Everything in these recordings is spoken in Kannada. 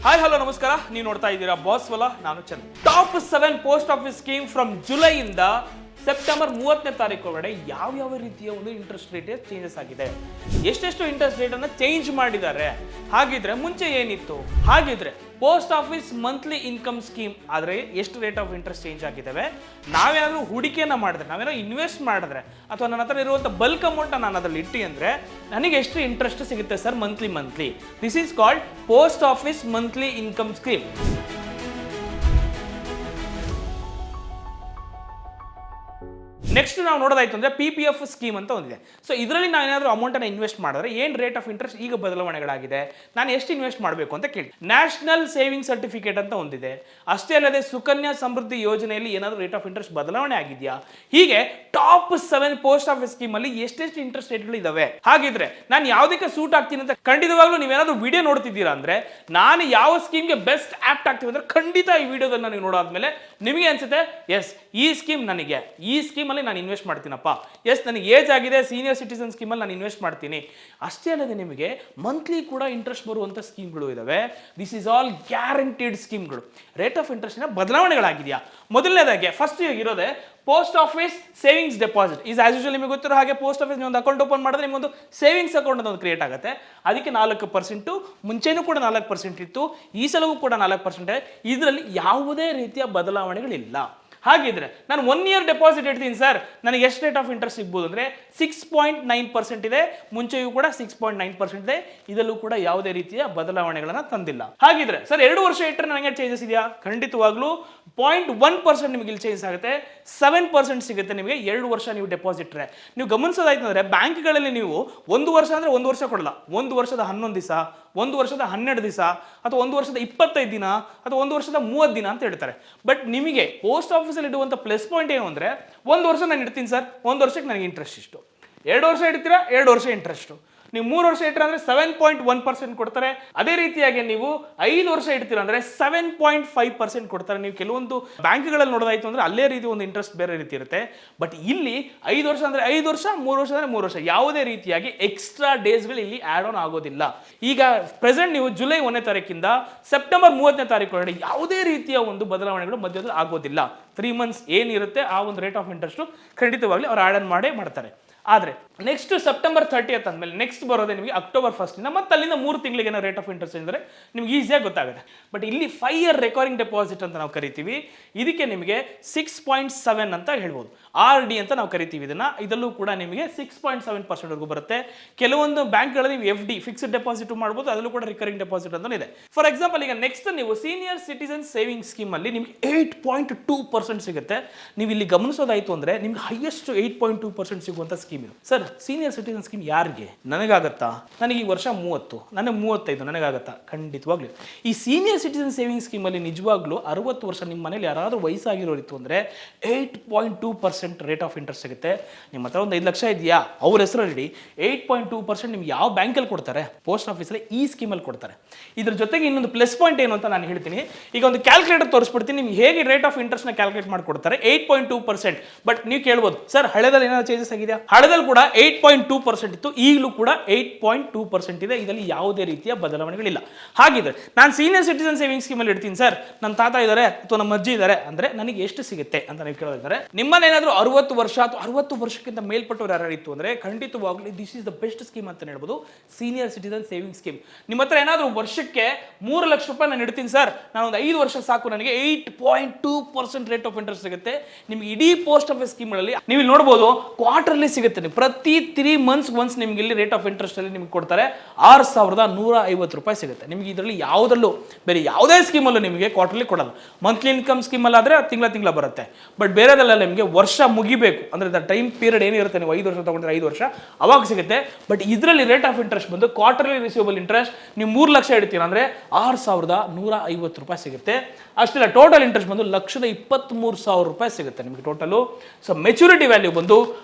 ಹಾಯ್ ಹಲೋ ನಮಸ್ಕಾರ, ನೀವು ನೋಡ್ತಾ ಇದ್ದೀರಾ ಬಾಸ್ ವಲ, ನಾನು Chandra. Top 7 post office scheme from ಜುಲೈಯಿಂದ ಸೆಪ್ಟೆಂಬರ್ 30ನೇ ತಾರೀಕು ಒಳಗಡೆ ಯಾವ ರೀತಿಯ ಒಂದು ಇಂಟ್ರೆಸ್ಟ್ ರೇಟ್ ಚೇಂಜಸ್ ಆಗಿದೆ, ಎಷ್ಟೆಷ್ಟು ಇಂಟ್ರೆಸ್ಟ್ ರೇಟ್ ಅನ್ನ ಚೇಂಜ್ ಮಾಡಿದ್ದಾರೆ, ಹಾಗಿದ್ರೆ ಮುಂಚೆ ಏನಿತ್ತು, ಹಾಗಿದ್ರೆ post office monthly income scheme ಆದ್ರೆ ಎಷ್ಟು ರೇಟ್ ಆಫ್ ಇಂಟ್ರೆಸ್ಟ್ ಚೇಂಜ್ ಆಗಿದ್ದಾವೆ, ನಾವೇನಾದ್ರೂ ಹೂಡಿಕೆಯನ್ನ ಮಾಡಿದ್ರೆ, ನಾವೇನಾದ್ರು ಇನ್ವೆಸ್ಟ್ ಮಾಡಿದ್ರೆ, ಅಥವಾ ನನ್ನ ಹತ್ರ ಇರುವಂತ ಬಲ್ಕ್ ಅಮೌಂಟ್ ನಾನು ಅದ್ರಲ್ಲಿ ಇಟ್ಟಿ ಅಂದ್ರೆ ನನಗೆ ಎಷ್ಟು ಇಂಟ್ರೆಸ್ಟ್ ಸಿಗುತ್ತೆ sir monthly. This is called post office monthly income scheme. Next ನಾವು ನೋಡೋದಾಯ್ತು ಅಂದ್ರೆ PPF ಸ್ಕೀಮ್ ಅಂತ ಒಂದಿದೆ. ಸೊ ಇದರಲ್ಲಿ ನಾನು ಏನಾದರೂ ಅಮೌಂಟ್ ಅನ್ನು ಇನ್ವೆಸ್ಟ್ ಮಾಡಿದ್ರೆ ಏನು ರೇಟ್ ಆಫ್ ಇಂಟ್ರೆಸ್ಟ್ ಈಗ ಬದಲಾವಣೆಗಳಾಗಿದೆ, ನಾನು ಎಷ್ಟು ಇನ್ವೆಸ್ಟ್ ಮಾಡಬೇಕು ಅಂತ ಕೇಳಿ. ನ್ಯಾಷನಲ್ ಸೇವಿಂಗ್ ಸರ್ಟಿಫಿಕೇಟ್ ಅಂತ ಒಂದಿದೆ. ಅಷ್ಟೇ ಅಲ್ಲದೆ ಸುಕನ್ಯಾ ಸಮೃದ್ಧಿ ಯೋಜನೆಯಲ್ಲಿ ಏನಾದರೂ ರೇಟ್ ಆಫ್ ಇಂಟ್ರೆಸ್ಟ್ ಬದಲಾವಣೆ ಆಗಿದೆಯಾ, ಹೀಗೆ ಟಾಪ್ 7 ಪೋಸ್ಟ್ ಆಫೀಸ್ ಸ್ಕೀಮ್ ಅಲ್ಲಿ ಎಷ್ಟೆಷ್ಟು ಇಂಟ್ರೆಸ್ಟ್ ರೇಟ್ಗಳು ಇದಾವೆ. ಹಾಗಿದ್ರೆ ನಾನು ಯಾವುದಕ್ಕೆ ಸೂಟ್ ಆಗ್ತೀನಿ ಅಂತ ಖಂಡಿತವಾಗ್ಲೂ ನೀವೇನಾದ್ರೂ ವಿಡಿಯೋ ನೋಡ್ತಿದ್ದೀರಾ ಅಂದ್ರೆ ನಾನು ಯಾವ ಸ್ಕೀಮ್ಗೆ ಬೆಸ್ಟ್ ಆಪ್ಟ್ ಆಗ್ತೀವಿ ಅಂದ್ರೆ ಖಂಡಿತ ಈ ವಿಡಿಯೋದನ್ನ ನೀವು ನೋಡಾದ್ಮೇಲೆ ನಿಮಗೆ ಅನ್ಸುತ್ತೆ ಎಸ್ ಈ ಸ್ಕೀಮ್ ನನಗೆ, ಈ ಸ್ಕೀಮ್ ಅಲ್ಲಿ ನಾನು ಇನ್ವೆಸ್ಟ್ ಮಾಡ್ತೀನಪ್ಪ, ಎಸ್ ನನಗೆ ಏಜ್ ಆಗಿದೆ, ಸೀನಿಯರ್ ಸಿಟಿಸನ್ ಸ್ಕೀಮ್ ಅಲ್ಲಿ ನಾನು ಇನ್ವೆಸ್ಟ್ ಮಾಡ್ತೀನಿ. ಅಷ್ಟೇ ಅಲ್ಲದೆ ನಿಮಗೆ ಮಂತ್ಲಿ ಕೂಡ ಇಂಟ್ರೆಸ್ಟ್ ಬರುವಂತ ಸ್ಕೀಮ್ಗಳು ಇದಾವೆ. ದಿಸ್ ಇಸ್ ಆಲ್ ಗ್ಯಾರಂಟಿಡ್ ಸ್ಕೀಮ್ಗಳು. ರೇಟ್ ಆಫ್ ಇಂಟ್ರೆಸ್ಟ್ ಬದಲಾವಣೆಗಳಾಗಿದೆಯಾ? ಮೊದಲನೇದಾಗಿ ಫಸ್ಟ್ ಇರೋದೇ post office savings deposit. Is as usual ನಿಮಗೆ ಗೊತ್ತಿರೋ ಹಾಗೆ ಪೋಸ್ಟ್ ಆಫೀಸ್ ನೀವು ಒಂದು ಅಕೌಂಟ್ ಓಪನ್ ಮಾಡಿದ್ರೆ ನಿಮಗೊಂದು ಸೇವಿಂಗ್ಸ್ ಅಕೌಂಟ್ ಅಂತ ಒಂದು ಕ್ರಿಯೇಟ್ ಆಗುತ್ತೆ. ಅದಕ್ಕೆ 4%, ಮುಂಚೆನೂ ಕೂಡ 4% ಇತ್ತು, ಈ ಸಲವೂ ಕೂಡ 4%. ಇದರಲ್ಲಿ ಯಾವುದೇ ರೀತಿಯ ಬದಲಾವಣೆಗಳಿಲ್ಲ. ಹಾಗಿದ್ರೆ ನಾನು 1 ಇಯರ್ ಡೆಪಾಸಿಟ್ ಇಡ್ತೀನಿ ಸರ್, ನನಗೆ ಎಷ್ಟು ರೇಟ್ ಆಫ್ ಇಂಟ್ರೆಸ್ಟ್ ಸಿಗ್ಬೋದು ಅಂದ್ರೆ 6.9% ಇದೆ, ಮುಂಚೆಯೂ ಕೂಡ 6.9% ಇದೆ. ಇದರಲ್ಲೂ ಕೂಡ ಯಾವುದೇ ರೀತಿಯ ಬದಲಾವಣೆಗಳನ್ನ ತಂದಿಲ್ಲ. ಹಾಗಿದ್ರೆ ಸರ್ 2 ವರ್ಷ ಇಟ್ಟರೆ ನನಗೆ ಚೇಂಜಸ್ ಇದೆಯಾ? ಖಂಡಿತವಾಗ್ಲೂ 0.1% ನಿಮಗೆ ಇಲ್ಲಿ ಚೇಂಜ್ ಆಗುತ್ತೆ. 7% ಸಿಗುತ್ತೆ ನಿಮಗೆ 2 ವರ್ಷ ನೀವು ಡೆಪಾಸಿಟ್ ಇಟ್ಟರೆ. ನೀವು ಗಮನಿಸೋದಾಯ್ತು ಅಂದ್ರೆ ಬ್ಯಾಂಕ್ಗಳಲ್ಲಿ ನೀವು 1 ವರ್ಷ ಅಂದ್ರೆ 1 ವರ್ಷ ಕೊಡಲ್ಲ, 1 ವರ್ಷದ 11 ದಿವಸ, 1 ವರ್ಷದ 12 ದಿವಸ, ಅಥವಾ 1 ವರ್ಷದ 25 ದಿನ, ಅಥವಾ 1 ವರ್ಷದ 30 ದಿನ ಅಂತ ಹೇಳ್ತಾರೆ. ಬಟ್ ನಿಮಗೆ ಪೋಸ್ಟ್ ಆಫೀಸಲ್ಲಿ ಇಡುವಂಥ ಪ್ಲಸ್ ಪಾಯಿಂಟ್ ಏನು ಅಂದರೆ 1 ವರ್ಷ ನಾನು ಇಡ್ತೀನಿ ಸರ್, 1 ವರ್ಷಕ್ಕೆ ನನಗೆ ಇಂಟ್ರೆಸ್ಟ್ ಇಷ್ಟು. 2 ವರ್ಷ ಇಡ್ತೀರಾ, 2 ವರ್ಷ ಇಂಟ್ರೆಸ್ಟು. ನೀವು 3 ವರ್ಷ ಇಟ್ಟರೆ ಅಂದರೆ 7.1% ಕೊಡ್ತಾರೆ. ಅದೇ ರೀತಿಯಾಗಿ ನೀವು 5 ವರ್ಷ ಇಡ್ತೀರ ಅಂದರೆ 7.5% ಕೊಡ್ತಾರೆ. ನೀವು ಕೆಲವೊಂದು ಬ್ಯಾಂಕ್ಗಳಲ್ಲಿ ನೋಡೋದಾಯ್ತು ಅಂದ್ರೆ ಅಲ್ಲೇ ರೀತಿ ಒಂದು ಇಂಟ್ರೆಸ್ಟ್ ಬೇರೆ ರೀತಿ ಇರುತ್ತೆ. ಬಟ್ ಇಲ್ಲಿ 5 ವರ್ಷ ಅಂದರೆ 5 ವರ್ಷ, 3 ವರ್ಷ ಅಂದರೆ 3 ವರ್ಷ, ಯಾವುದೇ ರೀತಿಯಾಗಿ ಎಕ್ಸ್ಟ್ರಾ ಡೇಸ್ಗಳು ಇಲ್ಲಿ ಆಡ್ ಆನ್ ಆಗೋದಿಲ್ಲ. ಈಗ ಪ್ರೆಸೆಂಟ್ ನೀವು ಜುಲೈ 1ನೇ ತಾರೀಕಿಂದ ಸೆಪ್ಟೆಂಬರ್ 30ನೇ ತಾರೀಕು ಒಳಗಡೆ ಯಾವುದೇ ರೀತಿಯ ಒಂದು ಬದಲಾವಣೆಗಳು ಮಧ್ಯದಲ್ಲಿ ಆಗೋದಿಲ್ಲ. 3 ಮಂತ್ಸ್ ಏನಿರುತ್ತೆ ಆ ಒಂದು ರೇಟ್ ಆಫ್ ಇಂಟ್ರೆಸ್ಟ್ ಖಂಡಿತವಾಗ್ಲಿ ಅವ್ರು ಆಡ್ ಆನ್ ಮಾಡೇ ಮಾಡ್ತಾರೆ. ಆದರೆ ನೆಕ್ಸ್ಟ್ ಸೆಪ್ಟೆಂಬರ್ 30th ಅಂದಮೇಲೆ ನೆಕ್ಸ್ಟ್ ಬರೋದೇ ನಿಮಗೆ ಅಕ್ಟೋಬರ್ 1st ಮತ್ತೆ ಅಲ್ಲಿಂದ 3 ತಿಂಗಳಿಗೆ ಏನೋ ರೇಟ್ ಆಫ್ ಇಂಟ್ರೆಸ್ಟ್ ಅಂದರೆ ನಿಮ್ಗೆ ಈಸಿಯಾಗಿ ಗೊತ್ತಾಗುತ್ತೆ. ಬಟ್ ಇಲ್ಲಿ 5 ಇಯರ್ ರೆಕರಿಂಗ್ ಡೆಪಾಸಿಟ್ ಅಂತ ನಾವು ಕರಿತೀವಿ. ಇದಕ್ಕೆ ನಿಮಗೆ 6.7 ಅಂತ ಹೇಳ್ಬೋದು. RD ಅಂತ ನಾವು ಕರಿತೀವಿ ಇದಲ್ಲೂ ಕೂಡ ನಿಮಗೆ 6.7% ವರೆಗೂ ಬರುತ್ತೆ. ಕೆಲವೊಂದು ಬ್ಯಾಂಕ್ಗಳಲ್ಲಿ ನೀವು FD ಫಿಕ್ಸ್ಡ್ ಡೆಪಾಸಿಟ್ ಮಾಡ್ಬೋದು, ಅದಲ್ಲೂ ಕೂಡ ರಿಕರಿಂಗ್ ಡೆಪಾಸಿಟ್ ಅಂತ ಇದೆ. ಫಾರ್ ಎಕ್ಸಾಂಪಲ್ ಈಗ ನೆಕ್ಸ್ಟ್ ನೀವು ಸೀನಿಯರ್ ಸಿಟಿಸನ್ ಸೇವಿಂಗ್ ಸ್ಕೀಮ್ ಅಲ್ಲಿ ನಿಮಗೆ 8.2% ಸಿಗುತ್ತೆ. ನೀವು ಇಲ್ಲಿ ಗಮನಿಸೋದಾಯ್ತು ಅಂದ್ರೆ ನಿಮ್ಗೆ ಹೈಯೆಸ್ಟ್ 8.2% ಸಿಗುವಂತ ಸ್ಕೀಮ್ ಇದು. ಸರ್ ಸೀನಿಯರ್ ಸಿಟಿಸನ್ ಸ್ಕೀಮ್ ಯಾರಿಗೆ? ನನಗಾಗತ್ತಾ? ನನಗೆ ಈ ವರ್ಷ 30, ನನಗೆ 35, ನನಗಾಗತ್ತಾ? ಖಂಡಿತವಾಗ್ಲಿ. ಈ ಸೀನಿಯರ್ ಸಿಟಿಸನ್ ಸೇವಿಂಗ್ ಸ್ಕೀಮ್ ಅಲ್ಲಿ ನಿಜವಾಗ್ಲೂ 60 ವರ್ಷ ನಿಮ್ಮ ಮನೇಲಿ ಯಾರಾದ್ರೂ ವಯಸ್ಸಾಗಿರೋರಿತ್ತು ಅಂದ್ರೆ 8.2% ರೇಟ್ ಆಫ್ ಇಂಟ್ರೆಸ್ಟ್ ಸಿಗುತ್ತೆ. ನಿಮ್ಮ ಹತ್ರ ಒಂದು 5 ಲಕ್ಷ ಇದೆಯಾ, ಅವ್ರ ಹೆಸರಲ್ಲಿ 8.2% ನಿಮ್ಗೆ ಯಾವ ಬ್ಯಾಂಕಲ್ಲಿ ಕೊಡ್ತಾರೆ? ಪೋಸ್ಟ್ ಆಫೀಸಲ್ಲಿ ಈ ಸ್ಕೀಮಲ್ಲಿ ಕೊಡ್ತಾರೆ. ಇದ್ರ ಜೊತೆಗೆ ಇನ್ನೊಂದು ಪ್ಲಸ್ ಪಾಯಿಂಟ್ ಏನು ಅಂತ ನಾನು ಹೇಳ್ತೀನಿ. ಈಗ ಒಂದು ಕ್ಯಾಲ್ಕುಲೇಟರ್ ತೋರಿಸ್ಬಿಡ್ತೀನಿ, ನಿಮ್ಗೆ ಹೇಗೆ ರೇಟ್ ಆಫ್ ಇಂಟ್ರೆಸ್ಟ್ ನ ಕ್ಯಾಲ್ಕುಲೇಟ್ ಮಾಡಿಕೊಡ್ತಾರೆ. 8.2%. ಬಟ್ ನೀವು ಕೇಳ್ಬೋದು ಸರ್ ಹಳೆದಲ್ಲಿ ಏನಾದ್ರು ಚೇಂಜಸ್ ಆಗಿದೆಯಾ? ಹಳೆದಲ್ಲಿ ಕೂಡ 8.2% ಇತ್ತು, ಈಗಲೂ ಕೂಡ 8.2% ಇದೆ. ಇದರಲ್ಲಿ ಯಾವುದೇ ರೀತಿಯ ಬದಲಾವಣೆಗಳಿಲ್ಲ. ಹಾಗಿದ್ರೆ ನಾನು ಸೀನಿಯರ್ ಸಿಟಿಸನ್ ಸೇವಿಂಗ್ ಸ್ಕೀಮ್ ಅಲ್ಲಿ ಇಡ್ತೀನಿ ಸರ್, ನನ್ನ ತಾತ ಇದ್ದಾರೆ ಅಥವಾ ನಮ್ಮ ಅಜ್ಜಿ ಇದ್ದಾರೆ ಅಂದ್ರೆ ನನಗೆ ಎಷ್ಟು ಸಿಗುತ್ತೆ ಅಂತ ನೀವು ಕೇಳೋದಿದ್ದಾರೆ. ನಿಮ್ಮಲ್ಲಿ ಏನಾದರೂ 60 ವರ್ಷ ಅಥವಾ 60 ವರ್ಷಕ್ಕಿಂತ ಮೇಲ್ಪಟ್ಟವ್ರು ಯಾರು ಇತ್ತು ಅಂದ್ರೆ ಖಂಡಿತವಾಗ್ಲಿ this is the best scheme ಅಂತ ಹೇಳ್ಬೋದು, ಸೀನಿಯರ್ ಸಿಟಿಸನ್ ಸೇವಿಂಗ್ ಸ್ಕೀಮ್. ನಿಮ್ಮ ಹತ್ರ ಏನಾದರೂ ವರ್ಷಕ್ಕೆ 3 ಲಕ್ಷ ರೂಪಾಯಿ ನಾನು ಇಡ್ತೀನಿ ಸರ್, ನಾನು ಒಂದು 5 ವರ್ಷ ಸಾಕು, ನನಗೆ 8.2% ರೇಟ್ ಆಫ್ ಇಂಟ್ರೆಸ್ಟ್ ಸಿಗುತ್ತೆ. ನಿಮ್ಗೆ ಇಡೀ ಪೋಸ್ಟ್ ಆಫೀಸ್ ಸ್ಕೀಮ್ಗಳಲ್ಲಿ ನೀವು ಇಲ್ಲಿ ನೋಡಬಹುದು ಕ್ವಾರ್ಟರ್ಲಿ ಸಿಗುತ್ತೆ. ಪ್ರತಿ 3 ಮಂತ್ಸ್ ಒನ್ಸ್ ನಿಮ್ಗೆ ಇಲ್ಲಿ ರೇಟ್ ಆಫ್ ಇಂಟ್ರೆಸ್ಟ್ ಅಲ್ಲಿ ನಿಮ್ಗೆ ಕೊಡ್ತಾರೆ 6,150 ರೂಪಾಯಿ ಸಿಗುತ್ತೆ. ನಿಮ್ಗೆ ಇದರಲ್ಲಿ ಯಾವುದಲ್ಲೂ ಬೇರೆ ಯಾವುದೇ ಸ್ಕೀಮಲ್ಲೂ ನಿಮಗೆ ಕ್ವಾರ್ಟರ್ಲಿ ಕೊಡಲ್ಲ. ಮಂತ್ಲಿ ಇನ್ಕಮ್ ಸ್ಕೀಮಲ್ಲಿ ಆದರೆ ತಿಂಗಳ ಬರುತ್ತೆ. ಬಟ್ ಬೇರೆದಲ್ಲ ನಿಮಗೆ ವರ್ಷ ಮುಗಿಬೇಕು ಅಂದ್ರೆ ದ ಟೈಮ್ ಪೀರಿಯಡ್ ಏನಿರುತ್ತೆ, ನೀವು 5 ವರ್ಷ ತಗೊಂಡ್ರೆ 5 ವರ್ಷ ಅವಾಗ ಸಿಗುತ್ತೆ. ಬಟ್ ಇದರಲ್ಲಿ ರೇಟ್ ಆಫ್ ಇಂಟ್ರೆಸ್ಟ್ ಬಂದು ಕ್ವಾರ್ಟರ್ಲಿ ರಿಸೀವಬಲ್ ಇಂಟ್ರೆಸ್ಟ್ ನೀವು 3 ಲಕ್ಷ ಇಡ್ತೀರಾ ಅಂದ್ರೆ 6,150 ರೂಪಾಯಿ ಸಿಗುತ್ತೆ. ಅಷ್ಟೆಲ್ಲ ಟೋಟಲ್ ಇಂಟ್ರೆಸ್ಟ್ ಬಂದು 1,23,000 ರೂಪಾಯಿ ಸಿಗುತ್ತೆ ನಿಮಗೆ ಟೋಟಲು. ಸೊ ಮೆಚುರಿಟಿ ವ್ಯಾಲ್ಯೂ ಬಂದು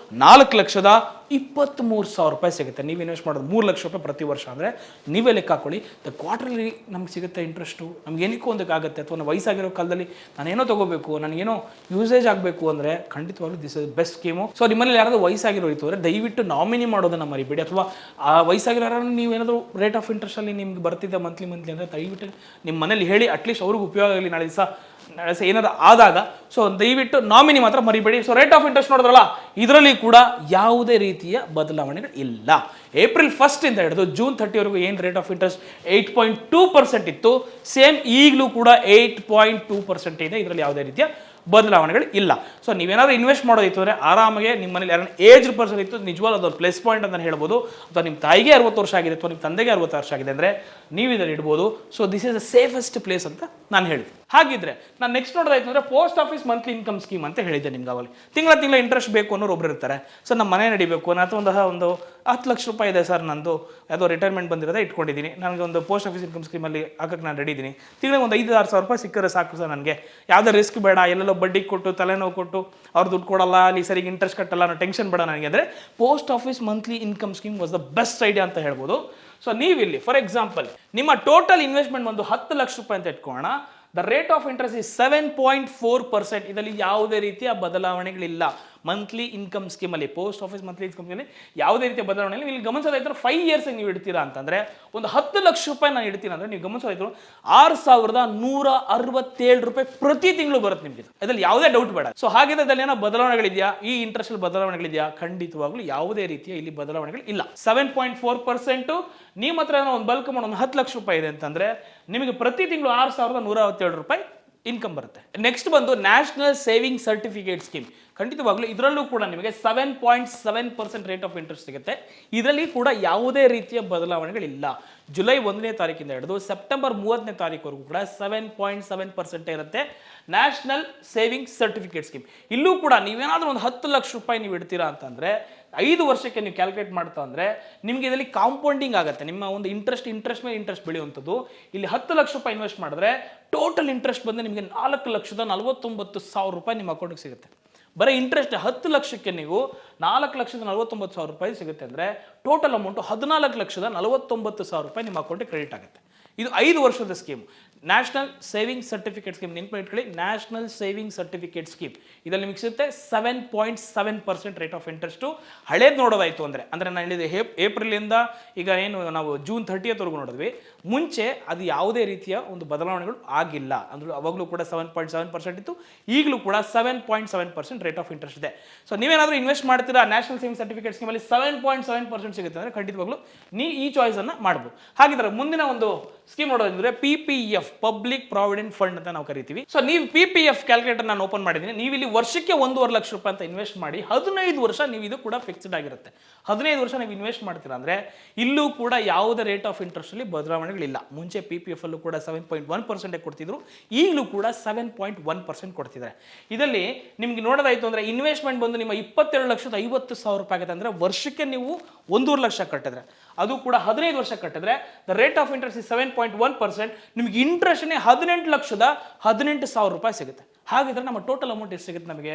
4,60,000 23,000 ರೂಪಾಯಿ ಸಿಗುತ್ತೆ. ನೀವು ಇನ್ವೆಸ್ಟ್ ಮಾಡೋದು 3 ಲಕ್ಷ ರೂಪಾಯಿ ಪ್ರತಿ ವರ್ಷ ಅಂದರೆ ನೀವೇ ಲೆಕ್ಕ ಹಾಕೊಳ್ಳಿ. ಕ್ವಾರ್ಟರ್ಲಿ ನಮ್ಗೆ ಸಿಗುತ್ತೆ ಇಂಟ್ರೆಸ್ಟು. ನಮ್ಗೆ ಏನಕ್ಕೂ ಒಂದಕ್ಕಾಗುತ್ತೆ. ಅಥವಾ ನಾವು ವಯಸ್ಸಾಗಿರೋ ಕಾಲದಲ್ಲಿ ನಾನೇನೋ ತೊಗೋಬೇಕು, ನನಗೇನೋ ಯೂಸೇಜ್ ಆಗಬೇಕು ಅಂದರೆ ಖಂಡಿತವಾಗ್ಲೂ this is best scheme. So ನಿಮ್ಮಲ್ಲಿ ಯಾರಾದರೂ ವಯಸ್ಸಾಗಿರೋ ಇತ್ತು ಅಂದರೆ ದಯವಿಟ್ಟು ನಾಮಿನಿ ಮಾಡೋದನ್ನು ಮರಿಬೇಡಿ. ಅಥವಾ ಆ ವಯಸ್ಸಾಗಿರೋ ಯಾರು ನೀವೇನಾದರೂ ರೇಟ್ ಆಫ್ ಇಂಟ್ರೆಸ್ಟಲ್ಲಿ ನಿಮ್ಗೆ ಬರ್ತಿದ್ದೆ ಮಂತ್ಲಿ ಅಂದರೆ ದಯವಿಟ್ಟು ನಿಮ್ಮ ಮನೇಲಿ ಹೇಳಿ, ಅಟ್ಲೀಸ್ಟ್ ಅವ್ರಿಗೆ ಉಪಯೋಗ ಆಗಲಿ ನಾಳೆ ದಿವಸ ಏನಾದ್ರು ಆದಾಗ. ಸೊ ದಯವಿಟ್ಟು ನಾಮಿನಿ ಮಾತ್ರ ಮರಿಬೇಡಿ. ಸೊ ರೇಟ್ ಆಫ್ ಇಂಟ್ರೆಸ್ಟ್ ನೋಡಿದ್ರಲ್ಲ, ಇದರಲ್ಲಿ ಕೂಡ ಯಾವುದೇ ರೀತಿಯ ಬದಲಾವಣೆಗಳು ಇಲ್ಲ. ಏಪ್ರಿಲ್ 1 ಇಂದ ಹಿಡಿದು ಜೂನ್ 30ವರೆಗೂ ಏನು ರೇಟ್ ಆಫ್ ಇಂಟ್ರೆಸ್ಟ್ 8.2% ಇತ್ತು, ಸೇಮ್ ಈಗಲೂ ಕೂಡ 8.2% ಇದೆ. ಇದರಲ್ಲಿ ಯಾವುದೇ ರೀತಿಯ ಬದಲಾವಣೆಗಳು ಇಲ್ಲ. ಸೊ ನೀವೇನಾದ್ರೂ ಇನ್ವೆಸ್ಟ್ ಮಾಡೋದಿತ್ತು ಅಂದರೆ ಆರಾಮಾಗಿ ನಿಮ್ಮ ಮನೇಲಿ ಯಾರನ್ನ ಏಜ್ಡ್ ಪರ್ಸನ್ ಇತ್ತು, ನಿಜವಾದ ಅದೊಂದು ಪ್ಲಸ್ ಪಾಯಿಂಟ್ ಅಂತ ಹೇಳ್ಬೋದು. ಅಥವಾ ನಿಮ್ಮ ತಾಯಿಗೆ 60 ವರ್ಷ ಆಗಿದೆ ಅಥವಾ ನಿಮ್ಮ ತಂದೆಗೆ 60 ವರ್ಷ ಆಗಿದೆ ಅಂದರೆ ನೀವು ಇದನ್ನು ಇಡ್ಬೋದು. So this is the safest place ಅಂತ ನಾನು ಹೇಳಿದೆ. ಹಾಗಿದ್ರೆ ನಾನು ನೆಕ್ಸ್ಟ್ ನೋಡೋದಾಯ್ತು ಅಂದರೆ post office monthly income scheme ಅಂತ ಹೇಳಿದ್ದೆ ನಿಮ್ಗೆ. ಅವಾಗ ತಿಂಗಳ ಇಂಟ್ರೆಸ್ಟ್ ಬೇಕು ಅನ್ನೋರು ಒಬ್ರು ಇರ್ತಾರೆ. ಸರ್ ನಮ್ಮ ಮನೆ ನಡಿಬೇಕು, ಅಥವಾ ಒಂದು 10 ಲಕ್ಷ ರೂಪಾಯಿ ಇದೆ ಸರ್, ನಂದು ಯಾವುದೋ ರಿಟೈರ್ಮೆಂಟ್ ಬಂದಿರೋದೇ ಇಟ್ಕೊಂಡಿದ್ದೀನಿ, ನನಗೆ ಒಂದು ಪೋಸ್ಟ್ ಆಫೀಸ್ ಇನ್ಕಮ್ ಸ್ಕೀಮಲ್ಲಿ ಹಾಕಕ್ಕೆ ನಾನು ರೆಡಿ ಇದ್ದೀನಿ, ತಿಂಗಳಿಗೆ ಒಂದು 5,000 ಸಾವಿರ ರೂಪಾಯಿ ಸಿಕ್ಕರೆ ಸಾಕು ಸರ್, ನನಗೆ ಯಾವುದೇ ರಿಸ್ಕ್ ಬೇಡ, ಎಲ್ಲೆಲ್ಲೋ ಬಡ್ಡಿ ಕೊಟ್ಟು ತಲೆನೋವು ಕೊಟ್ಟು ಅವ್ರು ದುಡ್ಡು ಕೊಡಲ್ಲ, ಅಲ್ಲಿ ಸರಿಗೆ ಇಂಟ್ರೆಸ್ಟ್ ಕಟ್ಟಲ್ಲ ಅನ್ನೋ ಟೆನ್ಷನ್ ಬೇಡ ನನಗೆ ಅಂದರೆ post office monthly income scheme was the best idea ಅಂತ ಹೇಳ್ಬೋದು. ಸೊ ನೀವಿಲ್ಲಿ ಫಾರ್ ಎಕ್ಸಾಂಪಲ್ ನಿಮ್ಮ ಟೋಟಲ್ ಇನ್ವೆಸ್ಟ್ಮೆಂಟ್ ಒಂದು 10 ಲಕ್ಷ ರೂಪಾಯಿ ಅಂತ ಇಟ್ಕೊಳ್ಳೋಣ. The rate of interest is 7.4%. ಇದರಲ್ಲಿ ಯಾವುದೇ ರೀತಿಯ ಬದಲಾವಣೆಗಳಿಲ್ಲ. ಮಂತ್ಲಿ ಇನ್ಕಮ್ ಸ್ಕೀಮಲ್ಲಿ, ಪೋಸ್ಟ್ ಆಫೀಸ್ ಮಂತ್ಲಿ ಇನ್ಕಮ್ ಸ್ಕೀಮಲ್ಲಿ ಯಾವುದೇ ರೀತಿಯ ಬದಲಾವಣೆ ಇಲ್ಲ. ಇಲ್ಲಿ ಗಮನಿಸೋದಾಯ್ತು 5 ಇಯರ್ಸ್ ನೀವು ಇಡ್ತೀರಾ ಅಂತಂದರೆ, ಒಂದು 10 ಲಕ್ಷ ರೂಪಾಯಿ ನಾನು ಇಡ್ತೀನಿ ಅಂದರೆ ನೀವು ಗಮನಿಸೋದಾಯ್ತು 6,167 ರೂಪಾಯಿ ಪ್ರತಿ ತಿಂಗಳು ಬರುತ್ತೆ ನಿಮಗೆ. ಇದರಲ್ಲಿ ಯಾವುದೇ ಡೌಟ್ ಬೇಡ. ಸೊ ಹಾಗಿದ್ರೆ ಇದರಲ್ಲಿ ಏನೋ ಬದಲಾವಣೆಗಳಿದೆಯಾ, ಈ ಇಂಟ್ರೆಸ್ಟ್ ಅಲ್ಲಿ ಬದಲಾವಣೆಗಳಿದೆಯಾ? ಖಂಡಿತವಾಗ್ಲೂ ಯಾವುದೇ ರೀತಿಯ ಇಲ್ಲಿ ಬದಲಾವಣೆಗಳು ಇಲ್ಲ. 7.4%. ನಿಮ್ಮ ಹತ್ರ ಒಂದು ಬಲ್ಕ್ ಅಮೌಂಟ್ ಒಂದು 10 ಲಕ್ಷ ರೂಪಾಯಿ ಇದೆ ಅಂತಂದ್ರೆ ನಿಮಗೆ ಪ್ರತಿ ತಿಂಗಳು 6,167 ರೂಪಾಯಿ ಇನ್ಕಮ್ ಬರುತ್ತೆ. ನೆಕ್ಸ್ಟ್ ಬಂದು ನ್ಯಾಷನಲ್ ಸೇವಿಂಗ್ ಸರ್ಟಿಫಿಕೇಟ್ ಸ್ಕೀಮ್. ಖಂಡಿತವಾಗ್ಲೂ ಇದರಲ್ಲೂ ಕೂಡ ನಿಮಗೆ 7.7% ರೇಟ್ ಆಫ್ ಇಂಟ್ರೆಸ್ಟ್ ಸಿಗುತ್ತೆ. ಇದರಲ್ಲಿ ಕೂಡ ಯಾವುದೇ ರೀತಿಯ ಬದಲಾವಣೆಗಳಿಲ್ಲ. ಜುಲೈ 1ನೇ ತಾರೀಕಿಂದ ಹಿಡಿದು ಸೆಪ್ಟೆಂಬರ್ 30ನೇ ತಾರೀಕುವರೆಗೂ ಕೂಡ 7.7% ಇರುತ್ತೆ ನ್ಯಾಷನಲ್ ಸೇವಿಂಗ್ ಸರ್ಟಿಫಿಕೇಟ್ ಸ್ಕೀಮ್. ಇಲ್ಲೂ ಕೂಡ ನೀವೇನಾದ್ರೂ ಒಂದು 10 ಲಕ್ಷ ರೂಪಾಯಿ ನೀವು ಇಡ್ತೀರಾ ಅಂತಂದ್ರೆ 5 ವರ್ಷಕ್ಕೆ ನೀವು ಕ್ಯಾಲ್ಕುಲೇಟ್ ಮಾಡ್ತಾ ಅಂದರೆ ನಿಮಗೆ ಇದರಲ್ಲಿ ಕಾಂಪೌಂಡಿಂಗ್ ಆಗುತ್ತೆ. ನಿಮ್ಮ ಒಂದು ಇಂಟ್ರೆಸ್ಟ್ ಮೇಲೆ ಇಂಟ್ರೆಸ್ಟ್ ಬೆಳೆಯುವಂಥದ್ದು. ಇಲ್ಲಿ 10 ಲಕ್ಷ ರೂಪಾಯಿ ಇನ್ವೆಸ್ಟ್ ಮಾಡಿದ್ರೆ ಟೋಟಲ್ ಇಂಟ್ರೆಸ್ಟ್ ಬಂದು ನಿಮಗೆ 4,49,000 ರೂಪಾಯಿ ನಿಮ್ಮ ಅಕೌಂಟಿಗೆ ಸಿಗುತ್ತೆ. ಬರೀ ಇಂಟ್ರೆಸ್ಟ್ 10 ಲಕ್ಷಕ್ಕೆ ನೀವು 4,49,000 ರೂಪಾಯಿ ಸಿಗುತ್ತೆ ಅಂದರೆ ಟೋಟಲ್ ಅಮೌಂಟು 14,49,000 ರೂಪಾಯಿ ನಿಮ್ಮ ಅಕೌಂಟಿಗೆ ಕ್ರೆಡಿಟ್ ಆಗುತ್ತೆ. ಇದು 5 ವರ್ಷದ scheme. National saving certificate scheme ನೆನಪಿಟ್ಕೊಳ್ಳಿ. ನ್ಯಾಷನಲ್ ಸೇವಿಂಗ್ ಸರ್ಟಿಫಿಕೇಟ್ ಸ್ಕೀಮ್ ಇದರಲ್ಲಿ ನಿಮಗೆ ಸಿಗುತ್ತೆ 7.7% ರೇಟ್ ಆಫ್ ಇಂಟ್ರೆಸ್ಟು. ಹಳೇದು ನೋಡೋದಾಯಿತು ಅಂದರೆ ನಾನು ಹೇಳಿದೆ ಏಪ್ರಿಲಿಂದ ಈಗ ಏನು ನಾವು ಜೂನ್ 30ವರೆಗೂ ನೋಡಿದ್ವಿ. ಮುಂಚೆ ಅದು ಯಾವುದೇ ರೀತಿಯ ಒಂದು ಬದಲಾವಣೆಗಳು ಆಗಿಲ್ಲ. ಅಂದ್ರೆ ಅವಾಗಲೂ ಕೂಡ 7.7% ಇತ್ತು. ಈಗಲೂ ಕೂಡ 7.7% ರೇಟ್ ಆಫ್ ಇಂಟ್ರೆಸ್ಟ್ ಇದೆ. ಸೊ ನೀವೇನಾದರೂ ಇನ್ವೆಸ್ಟ್ ಮಾಡ್ತೀರಾ ನ್ಯಾಷನಲ್ ಸೇವಿಂಗ್ ಸರ್ಟಿಫಿಕೇಟ್ ಸ್ಕೀಮಲ್ಲಿ 7.7% ಸಿಗುತ್ತೆ ಅಂದರೆ ಖಂಡಿತವಾಗ್ಲೂ ನೀವು ಈ ಚಾಯ್ಸನ್ನು ಮಾಡ್ಬೋದು. ಹಾಗಿದ್ರೆ ಮುಂದಿನ ಒಂದು ಸ್ಕೀಮ್ ನೋಡೋದಂದ್ರೆ PPF, ಪಬ್ಲಿಕ್ ಪ್ರಾವಿಡೆಂಟ್ ಫಂಡ್ ಅಂತ ನಾವು ಕರಿತೀವಿ. ಸೊ ನೀವು PPF ಕ್ಯಾಲ್ಕುಲೇಟರ್ ನಾನು ಓಪನ್ ಮಾಡಿದ್ದೀನಿ. ನೀವು ಇಲ್ಲಿ ವರ್ಷಕ್ಕೆ 1.5 ಲಕ್ಷ ರೂಪಾಯಿ ಅಂತ ಇನ್ವೆಸ್ಟ್ ಮಾಡಿ 15 ವರ್ಷ ನೀವು ಇದು ಕೂಡ ಫಿಕ್ಸ್ಡ್ ಆಗಿರುತ್ತೆ. 15 ವರ್ಷ ನೀವು ಇನ್ವೆಸ್ಟ್ ಮಾಡ್ತೀರಾ ಅಂದರೆ ಇಲ್ಲೂ ಕೂಡ ಯಾವುದೇ ರೇಟ್ ಆಫ್ ಇಂಟ್ರೆಸ್ಟ್ ಅಲ್ಲಿ ಬದಲಾವಣೆಗಳಿಲ್ಲ. ಮುಂಚೆ PPF ಅಲ್ಲೂ ಕೂಡ 7.1% ಕೊಡ್ತಿದ್ರು, ಈಗಲೂ ಕೂಡ 7.1% ಕೊಡ್ತಿದ್ದಾರೆ. ಇದರಲ್ಲಿ ನಿಮ್ಗೆ ನೋಡೋದಾಯ್ತು ಅಂದರೆ ಇನ್ವೆಸ್ಟ್ಮೆಂಟ್ ಬಂದು ನಿಮ್ಮ 22,50,000 ರೂಪಾಯಿ ಆಗುತ್ತೆ ಅಂದರೆ ವರ್ಷಕ್ಕೆ ನೀವು 1.5 ಲಕ್ಷ ಕಟ್ಟಿದ್ರೆ, ಅದು ಕೂಡ 15 ವರ್ಷ ಕಟ್ಟಿದ್ರೆ the rate of interest is 7.1%. ನಿಮಗೆ ಇಂಟ್ರೆಸ್ಟ್ನೇ 18,18,000 ರೂಪಾಯಿ ಸಿಗುತ್ತೆ. ಹಾಗಿದ್ರೆ ನಮ್ಮ ಟೋಟಲ್ ಅಮೌಂಟ್ ಎಷ್ಟು ಸಿಗುತ್ತೆ? ನಮಗೆ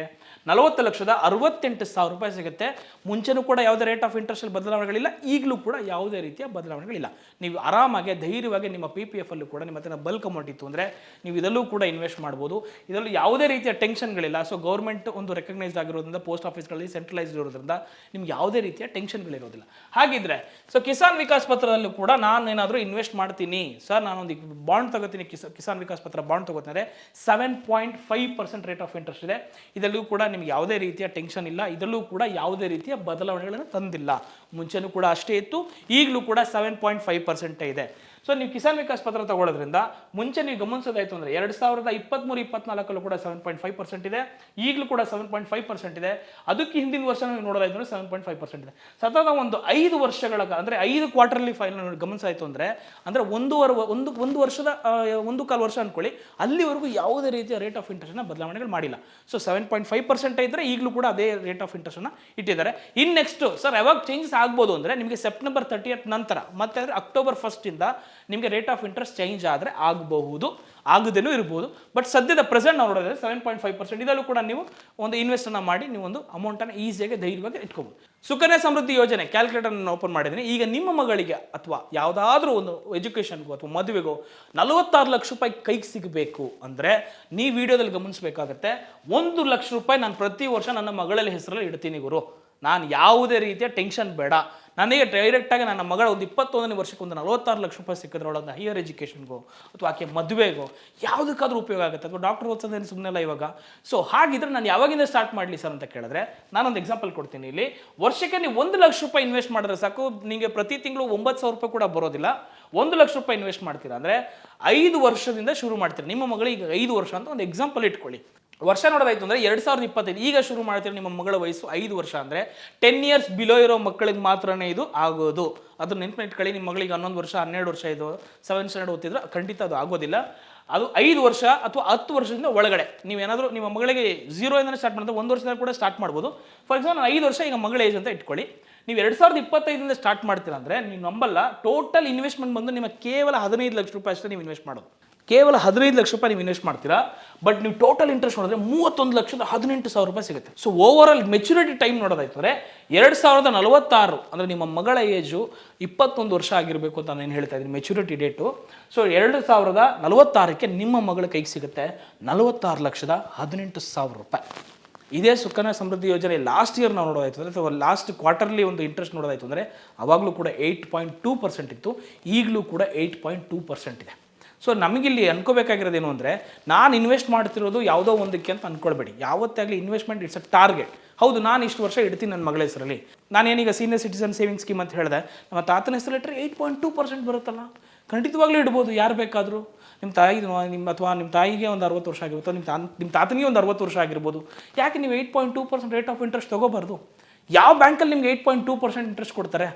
40,68,000 ರೂಪಾಯಿ ಸಿಗುತ್ತೆ. ಮುಂಚೆನೂ ಕೂಡ ಯಾವುದೇ ರೇಟ್ ಆಫ್ ಇಂಟ್ರೆಸ್ಟ್ ಅಲ್ಲಿ ಬದಲಾವಣೆಗಳಿಲ್ಲ, ಈಗಲೂ ಕೂಡ ಯಾವುದೇ ರೀತಿಯ ಬದಲಾವಣೆಗಳಿಲ್ಲ. ನೀವು ಆರಾಮಾಗಿ ಧೈರ್ಯವಾಗಿ ನಿಮ್ಮ PPF ಅಲ್ಲೂ ಕೂಡ ನಿಮ್ಮ ಹತ್ರ ಬಲ್ಕ್ ಅಮೌಂಟ್ ಇತ್ತು ಅಂದರೆ ನೀವು ಇದಲ್ಲೂ ಕೂಡ ಇನ್ವೆಸ್ಟ್ ಮಾಡ್ಬೋದು. ಇದರಲ್ಲಿ ಯಾವುದೇ ರೀತಿಯ ಟೆನ್ಷನ್ಗಳಿಲ್ಲ. ಸೊ ಗೌರ್ಮೆಂಟ್ ಒಂದು ರೆಕಗ್ನೈಸ್ಡ್ ಆಗಿರೋದ್ರಿಂದ, ಪೋಸ್ಟ್ ಆಫೀಸ್ಗಳಲ್ಲಿ ಸೆಂಟ್ರಲೈಸ್ಡ್ ಇರೋದ್ರಿಂದ ನಿಮ್ಗೆ ಯಾವುದೇ ರೀತಿಯ ಟೆನ್ಷನ್ಗಳಿರೋದಿಲ್ಲ. ಹಾಗಿದ್ರೆ ಸೊ ಕಿಸಾನ್ ವಿಕಾಸ್ ಪತ್ರದಲ್ಲೂ ಕೂಡ ನಾನು ಏನಾದರೂ ಇನ್ವೆಸ್ಟ್ ಮಾಡ್ತೀನಿ ಸರ್, ನಾನೊಂದು ಬಾಂಡ್ ತಗೋತೀನಿ, ಕಿಸಾನ್ ವಿಕಾಸ್ ಪತ್ರ ಬಾಂಡ್ ತಗೋತೀನಿ, 7.5% ರೇಟ್ ಆಫ್ ಇಂಟ್ರೆಸ್ಟ್ ಇದೆ. ಇದರಲ್ಲೂ ಕೂಡ ನಿಮ್ಗೆ ಯಾವುದೇ ರೀತಿಯ ಟೆನ್ಷನ್ ಇಲ್ಲ. ಇದರಲ್ಲೂ ಕೂಡ ಯಾವುದೇ ರೀತಿಯ ಬದಲಾವಣೆಗಳನ್ನು ತಂದಿಲ್ಲ. ಮುಂಚೆನೂ ಕೂಡ ಅಷ್ಟೇ ಇತ್ತು, ಈಗಲೂ ಕೂಡ 7.5% ಇದೆ. ಸೊ ನೀವು ಕಿಸಾನ್ ವಿಕಾಸ್ ಪತ್ರ ತಗೊಳ್ಳೋದ್ರಿಂದ ಮುಂಚೆ ನೀವು ಗಮನಿಸೋದಾಯ್ತು ಅಂದರೆ 2023-24 ಕೂಡ 7.5% ಇದೆ. ಈಗಲೂ ಕೂಡ 7.5% ಇದೆ. ಅದಕ್ಕೆ ಹಿಂದಿನ ವರ್ಷ ನೀವು ನೋಡೋದಾಯ್ತು ಅಂದರೆ 7.5% ಇದೆ. ಸತತ ಒಂದು 5 ವರ್ಷಗಳ ಅಂದರೆ 5 ಕ್ವಾರ್ಟರ್ಲಿ ಫೈಲ್ ಗಮನಿಸಾಯಿತು ಅಂದರೆ ಒಂದು ವರ್ಷದ 1.25 ವರ್ಷ ಅನ್ಕೊಳ್ಳಿ, ಅಲ್ಲಿವರೆಗೂ ಯಾವುದೇ ರೀತಿಯ ರೇಟ್ ಆಫ್ ಇಂಟ್ರೆಸ್ಟ್ನ ಬದಲಾವಣೆಗಳು ಮಾಡಿಲ್ಲ. ಸೊ 7.5% ಇದ್ದರೆ ಈಗಲೂ ಕೂಡ ಅದೇ ರೇಟ್ ಆಫ್ ಇಂಟ್ರೆಸ್ಟ್ನ ಇಟ್ಟಿದ್ದಾರೆ. ಇನ್ನು ನೆಕ್ಸ್ಟ್ ಸರ್ ಯಾವಾಗ ಚೇಂಜಸ್ ಆಗ್ಬೋದು ಅಂದರೆ ನಿಮಗೆ ಸೆಪ್ಟೆಂಬರ್ 30th ನಂತರ ಮತ್ತೆ ಅಂದರೆ ಅಕ್ಟೋಬರ್ 1 ಇಂದ ನಿಮಗೆ ರೇಟ್ ಆಫ್ ಇಂಟ್ರೆಸ್ಟ್ ಚೇಂಜ್ ಆದರೆ ಆಗಬಹುದು, ಆಗದೇನೂ ಇರ್ಬೋದು. ಬಟ್ ಸದ್ಯದ ಪ್ರೆಸೆಂಟ್ ನಾವು ನೋಡಿದ್ರೆ 7.5% ಇದರಲ್ಲೂ ಕೂಡ ನೀವು ಒಂದು ಇನ್ವೆಸ್ಟನ್ನು ಮಾಡಿ ನೀವು ಒಂದು ಅಮೌಂಟನ್ನು ಈಸಿಯಾಗಿ ಧೈರ್ಯವಾಗಿ ಇಟ್ಕೋಬೋದು. ಸುಕನ್ಯಾ ಸಮೃದ್ಧಿ ಯೋಜನೆ ಕ್ಯಾಲ್ಕುಲೇಟರ್ನ ಓಪನ್ ಮಾಡಿದ್ದೀನಿ. ಈಗ ನಿಮ್ಮ ಮಗಳಿಗೆ ಅಥವಾ ಯಾವುದಾದ್ರೂ ಒಂದು ಎಜುಕೇಷನ್ಗೂ ಅಥವಾ ಮದುವೆಗೋ 46 ಲಕ್ಷ ರೂಪಾಯಿ ಕೈಗೆ ಸಿಗಬೇಕು ಅಂದರೆ ನೀವು ವಿಡಿಯೋದಲ್ಲಿ ಗಮನಿಸಬೇಕಾಗತ್ತೆ. 1 ಲಕ್ಷ ರೂಪಾಯಿ ನಾನು ಪ್ರತಿ ವರ್ಷ ನನ್ನ ಮಗಳಲ್ಲಿ ಹೆಸರಲ್ಲಿ ಇಡ್ತೀನಿ ಗುರು. ನಾನು ಯಾವುದೇ ರೀತಿಯ ಟೆನ್ಷನ್ ಬೇಡ. ನನಗೆ ಡೈರೆಕ್ಟಾಗಿ ನನ್ನ ಮಗಳ ಒಂದು 21ನೇ ವರ್ಷಕ್ಕೆ ಒಂದು 46 ಲಕ್ಷ ರೂಪಾಯಿ ಸಿಕ್ಕಿದ್ರೆ ಒಳಗೆ ಹೈಯರ್ ಎಜುಕೇಷನ್ಗೋ ಅಥವಾ ಆಕೆ ಮದುವೆಗೋ ಯಾವುದಕ್ಕಾದ್ರೂ ಉಪಯೋಗ ಆಗುತ್ತೆ. ಅಥವಾ ಡಾಕ್ಟರ್ ಓದಿಸೋದೇನು ಸುಮ್ಮನೆ ಇಲ್ಲ ಇವಾಗ. ಸೊ ಹಾಗಿದ್ರೆ ನಾನು ಯಾವಾಗಿಂದ ಸ್ಟಾರ್ಟ್ ಮಾಡಲಿ ಸರ್ ಅಂತ ಕೇಳಿದ್ರೆ ನಾನೊಂದು ಎಕ್ಸಾಂಪಲ್ ಕೊಡ್ತೀನಿ. ಇಲ್ಲಿ ವರ್ಷಕ್ಕೆ ನೀವು 1 ಲಕ್ಷ ರೂಪಾಯಿ ಇನ್ವೆಸ್ಟ್ ಮಾಡಿದ್ರೆ ಸಾಕು. ನಿಮಗೆ ಪ್ರತಿ ತಿಂಗಳು 9,000 ರೂಪಾಯಿ ಕೂಡ ಬರೋದಿಲ್ಲ. 1 ಲಕ್ಷ ರೂಪಾಯಿ ಇನ್ವೆಸ್ಟ್ ಮಾಡ್ತೀರಾ ಅಂದರೆ 5 ವರ್ಷದಿಂದ ಶುರು ಮಾಡ್ತೀರಾ. ನಿಮ್ಮ ಮಗಳಿಗೆ ಈಗ 5 ವರ್ಷ ಅಂತ ಒಂದು ಎಕ್ಸಾಂಪಲ್ ಇಟ್ಕೊಳ್ಳಿ. ವರ್ಷ ನೋಡೋದಾಯ್ತು ಅಂದರೆ 2025 ಈಗ ಶುರು ಮಾಡ್ತೀರಿ. ನಿಮ್ಮ ಮಗಳ ವಯಸ್ಸು 5 ವರ್ಷ ಅಂದರೆ 10 ಇಯರ್ಸ್ ಬಿಲೋ ಇರೋ ಮಕ್ಕಳಿಗೆ ಮಾತ್ರನೇ ಇದು ಆಗೋದು. ಅದು ನೆನಪು ಇಟ್ಕೊಳ್ಳಿ. ನಿಮ್ಮ ಮಗಳಿಗೆ 11 ವರ್ಷ 12 ವರ್ಷ ಇದು 7th ಸ್ಟ್ಯಾಂಡರ್ಡ್ ಓದ್ತಿದ್ರೆ ಖಂಡಿತ ಅದು ಆಗೋದಿಲ್ಲ. ಅದು 5 ವರ್ಷ ಅಥವಾ 10 ವರ್ಷದಿಂದ ಒಳಗಡೆ ನೀವೇನಾದರೂ ನಿಮ್ಮ ಮಗಳಿಗೆ 0 ಸ್ಟಾರ್ಟ್ ಮಾಡಿದ್ರೆ 1 ವರ್ಷದಿಂದ ಕೂಡ ಸ್ಟಾರ್ಟ್ ಮಾಡ್ಬೋದು. ಫಾರ್ ಎಕ್ಸಾಂಪಲ್ 5 ವರ್ಷ ಈಗ ಮಗಳ ಏಜ್ ಅಂತ ಇಟ್ಕೊಳ್ಳಿ. ನೀವು 2025 ಸ್ಟಾರ್ಟ್ ಮಾಡ್ತೀರಾ ಅಂದರೆ ನೀವು ನಂಬಲ್ಲ, ಟೋಟಲ್ ಇನ್ವೆಸ್ಟ್ಮೆಂಟ್ ಬಂದು ನಿಮ್ಮ ಕೇವಲ 15 ಲಕ್ಷ ರೂಪಾಯಿ ಅಷ್ಟೇ ನೀವು ಇನ್ವೆಸ್ಟ್ ಮಾಡೋದು. ಕೇವಲ 15 ಲಕ್ಷ ರೂಪಾಯಿ ನೀವು ಇನ್ವೆಸ್ಟ್ ಮಾಡ್ತೀರಾ. ಬಟ್ ನೀವು ಟೋಟಲ್ ಇಂಟ್ರೆಸ್ಟ್ ನೋಡಿದ್ರೆ 31,18,000 ರೂಪಾಯಿ ಸಿಗುತ್ತೆ. So overall maturity time ನೋಡೋದಾಯ್ತು ಅಂದರೆ 2046 ಅಂದರೆ ನಿಮ್ಮ ಮಗಳ ಏಜು 21 ವರ್ಷ ಆಗಿರಬೇಕು ಅಂತ ನಾನು ಹೇಳ್ತಾ ಇದ್ದೀನಿ ಮೆಚುರಿಟಿ ಡೇಟು. ಸೊ 2046ಕ್ಕೆ ನಿಮ್ಮ ಮಗಳ ಕೈಗೆ ಸಿಗುತ್ತೆ 46,18,000 ರೂಪಾಯಿ. ಇದೇ ಸುಕನ್ಯಾ ಸಮೃದ್ಧಿ ಯೋಜನೆ ಲಾಸ್ಟ್ ಇಯರ್ ನಾವು ನೋಡೋದಾಯ್ತು ಅಂದರೆ ಅಥವಾ ಲಾಸ್ಟ್ ಕ್ವಾರ್ಟರ್ಲಿ ಒಂದು ಇಂಟ್ರೆಸ್ಟ್ ನೋಡೋದಾಯ್ತು ಅಂದರೆ ಅವಾಗಲೂ ಕೂಡ 8.2% ಇತ್ತು. ಈಗಲೂ ಕೂಡ 8.2% ಇದೆ. ಸೊ ನಮಗಿಲ್ಲಿ ಅನ್ಕೋಬೇಕಾಗಿರೋದೇನು ಅಂದರೆ ನಾನು ಇನ್ವೆಸ್ಟ್ ಮಾಡ್ತಿರೋದು ಯಾವುದೋ ಒಂದಕ್ಕೆ ಅಂತ ಅಂದ್ಕೊಳ್ಬೇಡಿ. ಯಾವತ್ತೇ ಆಗಲಿ ಇನ್ವೆಸ್ಟ್ಮೆಂಟ್ ಇಟ್ಸ್ ಅ ಟಾರ್ಗೆಟ್. ಹೌದು, ನಾನು ಇಷ್ಟು ವರ್ಷ ಇಡ್ತೀನಿ ನನ್ನ ಮಗಳ ಹೆಸರಲ್ಲಿ. ನಾನೇನೀಗ ಸೀನಿಯರ್ ಸಿಟಿಸನ್ ಸೇವಿಂಗ್ ಸ್ಕೀಮ್ ಅಂತ ಹೇಳಿದೆ, ನಮ್ಮ ತಾತನ ಹೆಸರಲ್ಲಿ ಇಟ್ಟರೆ 8.2% ಬರುತ್ತಲ್ಲ, ಖಂಡಿತವಾಗ್ಲೂ ಇಡ್ಬೋದು ಯಾರು ಬೇಕಾದರೂ. ನಿಮ್ಮ ತಾಯಿ ಅಥವಾ ನಿಮ್ಮ ತಾಯಿಗೆ ಒಂದು 60 ವರ್ಷ ಆಗಿರುತ್ತೋ, ನಿಮ್ಮ ತಾತನಿಗೆ ಒಂದು 60 ವರ್ಷ ಆಗಿರ್ಬೋದು. ಯಾಕೆ ನೀವು 8.2% ರೇಟ್ ಆಫ್ ಇಂಟ್ರೆಸ್ಟ್ ತೊಗೋಬಾರ್ದು? ಯಾವ ಬ್ಯಾಂಕಲ್ಲಿ ನಿಮ್ಗೆ 8.2% ಇಂಟ್ರೆಸ್ಟ್ ಕೊಡ್ತಾರೆ?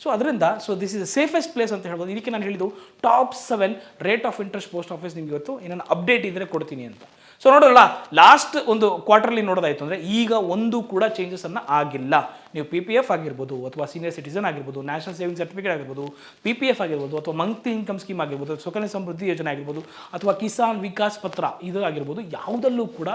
ಸೊ ಅದರಿಂದ this is the safest place ಅಂತ ಹೇಳ್ಬೋದು. ಇದಕ್ಕೆ ನಾನು ಹೇಳಿದ್ದು top 7 rate of interest post office ನಿಮ್ಗೆ ಇವತ್ತು ಏನಾದ್ರು ಅಪ್ಡೇಟ್ ಇದ್ದರೆ ಕೊಡ್ತೀನಿ ಅಂತ. ಸೊ ನೋಡೋಲ್ಲ, ಲಾಸ್ಟ್ ಒಂದು ಕ್ವಾರ್ಟರ್ಲಿ ನೋಡೋದಾಯ್ತು ಅಂದರೆ ಈಗ ಒಂದು ಕೂಡ ಚೇಂಜಸನ್ನು ಆಗಿಲ್ಲ. ನೀವು PPF ಆಗಿರ್ಬೋದು ಅಥವಾ ಸೀನಿಯರ್ ಸಿಟಿಸನ್ ಆಗಿರ್ಬೋದು, ನ್ಯಾಷನಲ್ ಸೇವಿಂಗ್ ಸರ್ಟಿಫಿಕೇಟ್ ಆಗಿರ್ಬೋದು, PPF ಆಗಿರ್ಬೋದು ಅಥವಾ ಮಂತ್ಲಿ ಇನ್ಕಮ್ ಸ್ಕೀಮ್ ಆಗಿರ್ಬೋದು, ಸುಕನ್ಯಾ ಸಮೃದ್ಧಿ ಯೋಜನೆ ಆಗಿರ್ಬೋದು ಅಥವಾ ಕಿಸಾನ್ ವಿಕಾಸ್ ಪತ್ರ ಇದು ಆಗಿರ್ಬೋದು, ಯಾವುದಲ್ಲೂ ಕೂಡ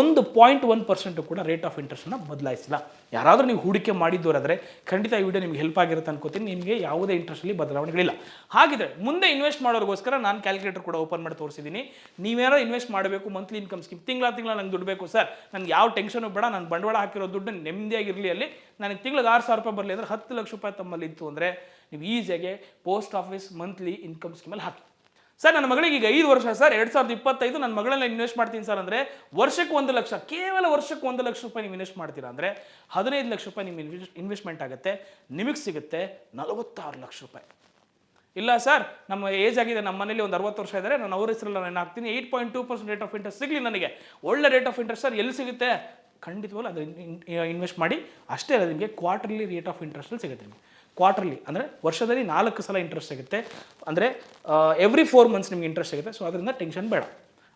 1.1% ಕೂಡ ರೇಟ್ ಆಫ್ ಇಂಟ್ರೆಸ್ಟನ್ನು ಬದಲಾಯಿಸಿಲ್ಲ. ಯಾರಾದರೂ ನೀವು ಹೂಡಿಕೆ ಮಾಡಿದ್ದವರಾದರೆ ಖಂಡಿತ ಈ ವಿಡಿಯೋ ನಿಮಗೆ ಹೆಲ್ಪ್ ಆಗಿರುತ್ತೆ ಅನ್ಕೋತೀನಿ. ನಿಮಗೆ ಯಾವುದೇ ಇಂಟ್ರೆಸ್ಟಲ್ಲಿ ಬದಲಾವಣೆಗಳಿಲ್ಲ. ಹಾಗಿದ್ರೆ ಮುಂದೆ ಇನ್ವೆಸ್ಟ್ ಮಾಡೋರಿಗೋಸ್ಕರ ನಾನು ಕ್ಯಾಲ್ಕುಲೇಟರ್ ಕೂಡ ಓಪನ್ ಮಾಡಿ ತೋರಿಸಿದ್ದೀನಿ. ನೀವೇನೋ ಇನ್ವೆಸ್ಟ್ ಮಾಡಬೇಕು, ಮಂತ್ಲಿ ಇನ್ಕಮ್ ಸ್ಕೀಮ್ ತಿಂಗಳ ನಂಗೆ ದುಡ್ಡು ಬೇಕು ಸರ್, ನನಗೆ ಯಾವ ಟೆನ್ಷನು ಬೇಡ, ನಾನು ಬಂಡವಾಳ ಹಾಕಿರೋ ದುಡ್ಡು ನೆಮ್ಮದಿಯಾಗಿರಲಿ, ಅಲ್ಲಿ ನನಗೆ ತಿಂಗಳಿಗೆ 6,000 ರೂಪಾಯಿ ಬರಲಿ ಅಂದರೆ 10 ಲಕ್ಷ ರೂಪಾಯಿ ತಮ್ಮಲ್ಲಿ ಇತ್ತು ಅಂದರೆ ನೀವು ಈಸಿಯಾಗಿ ಪೋಸ್ಟ್ ಆಫೀಸ್ ಮಂತ್ಲಿ ಇನ್ಕಮ್ ಸ್ಕೀಮಲ್ಲಿ ಹಾಕಿ. ಸರ್ ನನ್ನ ಮಗಳಿಗೆ ಈಗ 5 ವರ್ಷ ಸರ್, 2025 ನನ್ನ ಮಗಳನ್ನ ಇನ್ವೆಸ್ಟ್ ಮಾಡ್ತೀನಿ ಸರ್ ಅಂದರೆ ವರ್ಷಕ್ಕೆ 1 ಲಕ್ಷ, ಕೇವಲ ವರ್ಷಕ್ಕೆ 1 ಲಕ್ಷ ರೂಪಾಯಿ ನೀವು ಇನ್ವೆಸ್ಟ್ ಮಾಡ್ತೀರಾ ಅಂದರೆ 15 ಲಕ್ಷ ರೂಪಾಯಿ ನಿಮ್ಮ ಇನ್ವೆಸ್ಟ್ಮೆಂಟ್ ಆಗುತ್ತೆ. ನಿಮಗೆ ಸಿಗುತ್ತೆ 46 ಲಕ್ಷ ರೂಪಾಯಿ. ಇಲ್ಲ ಸರ್, ನಮ್ಮ ಏಜ್ ಆಗಿದೆ, ನಮ್ಮ ಮನೇಲಿ ಒಂದು 60 ವರ್ಷ ಇದ್ದಾರೆ, ನಾನು ಅವ್ರ ಹೆಸರಲ್ಲಿ ನಾನು ಹಾಕ್ತೀನಿ, 8.2% ರೇಟ್ ಆಫ್ ಇಂಟ್ರೆಸ್ಟ್ ಸಿಗಲಿ ನನಗೆ, ಒಳ್ಳೆ ರೇಟ್ ಆಫ್ ಇಂಟ್ರೆಸ್ಟ್ ಸರ್ ಎಲ್ಲಿ ಸಿಗುತ್ತೆ? ಖಂಡಿತವಾಗ್ಲೂ ಅದು ಇನ್ವೆಸ್ಟ್ ಮಾಡಿ. ಅಷ್ಟೇ ಅಲ್ಲ, ನಿಮಗೆ ಕ್ವಾರ್ಟರ್ಲಿ ರೇಟ್ ಆಫ್ ಇಂಟ್ರೆಸ್ಟಲ್ಲಿ ಸಿಗುತ್ತೆ. ನಿಮಗೆ ಕ್ವಾರ್ಟರ್ಲಿ ಅಂದರೆ ವರ್ಷದಲ್ಲಿ 4 ಸಲ ಇಂಟ್ರೆಸ್ಟ್ ಸಿಗುತ್ತೆ. ಅಂದರೆ ಎವ್ರಿ 4 ಮಂತ್ಸ್ ನಿಮ್ಗೆ ಇಂಟ್ರೆಸ್ಟ್ ಸಿಗುತ್ತೆ. ಸೊ ಅದರಿಂದ ಟೆನ್ಷನ್ ಬೇಡ,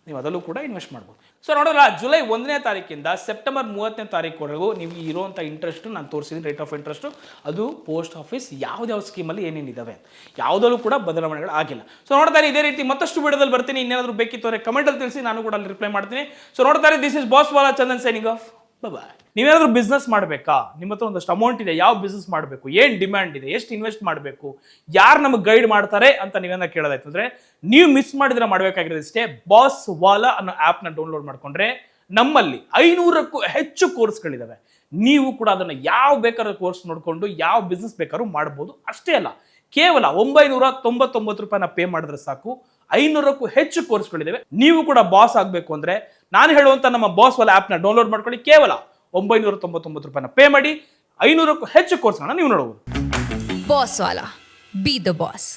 ನೀವು ಅದಲ್ಲೂ ಕೂಡ ಇನ್ವೆಸ್ಟ್ ಮಾಡ್ಬೋದು. ಸೊ ನೋಡೋಲ್ಲ, ಜುಲೈ 1ನೇ ತಾರೀಕಿಂದ ಸೆಪ್ಟೆಂಬರ್ 30ನೇ ತಾರೀಕುವರೆಗೂ ನೀವು ಇರುವಂಥ ಇಂಟ್ರೆಸ್ಟು ನಾನು ತೋರಿಸಿದ್ದೀನಿ. ರೇಟ್ ಆಫ್ ಇಂಟ್ರೆಸ್ಟು ಅದು ಪೋಸ್ಟ್ ಆಫೀಸ್ ಯಾವ್ದಾವ ಸ್ಕೀಮಲ್ಲಿ ಏನೇನಿದ್ದಾವೆ ಯಾವುದಲ್ಲೂ ಕೂಡ ಬದಲಾವಣೆಗಳು ಆಗಿಲ್ಲ. ಸೊ ನೋಡ್ತಾರೆ, ಇದೇ ರೀತಿ ಮತ್ತಷ್ಟು ವಿಡಿಯೋದಲ್ಲಿ ಬರ್ತೀನಿ. ಇನ್ನೇನಾದರೂ ಬೇಕಿತ್ತು ಅಂದರೆ ಕಮೆಂಟಲ್ಲಿ ತಿಳಿಸಿ, ನಾನು ಕೂಡ ಅಲ್ಲಿ ರಿಪ್ಲೈ ಮಾಡ್ತೀನಿ. ಸೊ ನೋಡ್ತಾರೆ, this is boss wala Chandan signing off. Bye. ನೀವೇನಾದ್ರೂ ಬಿಸ್ನೆಸ್ ಮಾಡಬೇಕಾ, ನಿಮ್ಮ ಹತ್ರ ಒಂದಷ್ಟು ಅಮೌಂಟ್ ಇದೆ, ಯಾವ ಬಿಸ್ನೆಸ್ ಮಾಡಬೇಕು, ಏನು ಡಿಮ್ಯಾಂಡ್ ಇದೆ, ಎಷ್ಟು ಇನ್ವೆಸ್ಟ್ ಮಾಡಬೇಕು, ಯಾರು ನಮಗೆ ಗೈಡ್ ಮಾಡ್ತಾರೆ ಅಂತ ನೀವೇನ ಕೇಳೋದಾಯ್ತು ಅಂದರೆ ನೀವು ಮಿಸ್ ಮಾಡಿದ್ರೆ ಮಾಡಬೇಕಾಗಿರೋದು ಇಷ್ಟೇ, ಬಾಸ್ ವಾಲಾ ಅನ್ನೋ ಆ್ಯಪ್ನ ಡೌನ್ಲೋಡ್ ಮಾಡ್ಕೊಂಡ್ರೆ ನಮ್ಮಲ್ಲಿ 500ಕ್ಕೂ ಹೆಚ್ಚು ಕೋರ್ಸ್ಗಳಿದ್ದಾವೆ. ನೀವು ಕೂಡ ಅದನ್ನು ಯಾವ ಬೇಕಾದ್ರೂ ಕೋರ್ಸ್ ನೋಡಿಕೊಂಡು ಯಾವ ಬಿಸ್ನೆಸ್ ಬೇಕಾದ್ರೂ ಮಾಡ್ಬೋದು. ಅಷ್ಟೇ ಅಲ್ಲ, ಕೇವಲ 999 ರೂಪಾಯಿನ ಪೇ ಮಾಡಿದ್ರೆ ಸಾಕು, 500ಕ್ಕೂ ಹೆಚ್ಚು ಕೋರ್ಸ್ಗಳಿದ್ದಾವೆ. ನೀವು ಕೂಡ ಬಾಸ್ ಆಗಬೇಕು ಅಂದರೆ ನಾನು ಹೇಳುವಂಥ ನಮ್ಮ ಬಾಸ್ ವಾಲಾ ಆ್ಯಪ್ನ ಡೌನ್ಲೋಡ್ ಮಾಡ್ಕೊಳ್ಳಿ. ಕೇವಲ 999 ರೂಪಾಯಿನ ಪೇ ಮಾಡಿ 500ಕ್ಕೂ ಹೆಚ್ಚು ಕೋರ್ಸ್ಗಳನ್ನ ನೀವು ನೋಡಬಹುದು. Boss Vala, B the boss.